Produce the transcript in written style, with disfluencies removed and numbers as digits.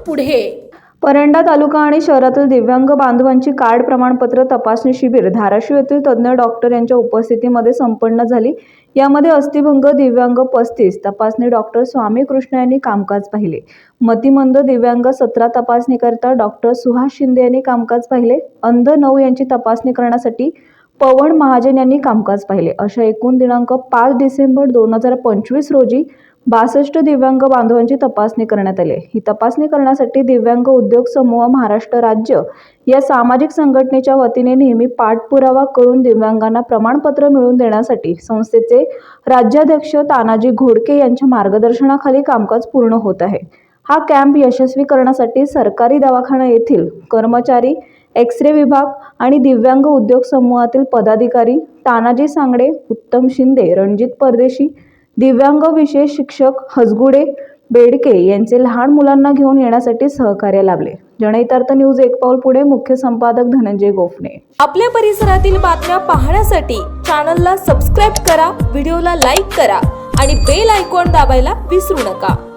पुढे। परंडा तालुका आणि शहरातील दिव्यांग बांधवांची कार्ड प्रमाणपत्र तपासणी शिबिर धाराशिव येथील तज्ञ डॉक्टर यांच्या उपस्थितीमध्ये संपन्न झाली। यामध्ये अस्थिभंग दिव्यांग 35 तपासणी डॉक्टर स्वामी कृष्ण यांनी कामकाज पाहिले। मतिमंद दिव्यांग 17 तपासणीकरता डॉक्टर सुहास शिंदे यांनी कामकाज पाहिले। अंध 9 यांची तपासणी करण्यासाठी पवन महाजन यांनी कामकाज पाहिले। अशा एकूण दिनांक 5 डिसेंबर 2025 रोजी 62 दिव्यांग बांधवांची तपासणी करण्यात आली। ही तपासणी करण्यासाठी दिव्यांग उद्योग समूह महाराष्ट्र राज्य या सामाजिक संघटनेच्या वतीने नेहमी पाठपुरावा करून दिव्यांगांना प्रमाणपत्र मिळवून देण्यासाठी संस्थेचे राज्याध्यक्ष तानाजी घोडके यांच्या मार्गदर्शनाखाली कामकाज पूर्ण होत आहे। हा कॅम्प यशस्वी करण्यासाठी सरकारी दवाखाना येथील कर्मचारी, एक्स-रे विभाग आणि दिव्यांग उद्योग समूहातील पदाधिकारी तानाजी सांगडे, उत्तम शिंदे, रणजित परदेशी, दिव्यांग विशेष शिक्षक हसगुडे, बेडके यांचे लहान मुलांना घेऊन येण्यासाठी सहकार्य लाभले। जनहितार्थ न्यूज एक पाऊल पुढे, मुख्य संपादक धनंजय गोफणे। आपल्या परिसरातील बातम्या पाहण्यासाठी चॅनलला सबस्क्राइब करा, व्हिडिओला लाईक करा आणि बेल आयकॉन दाबायला विसरू नका।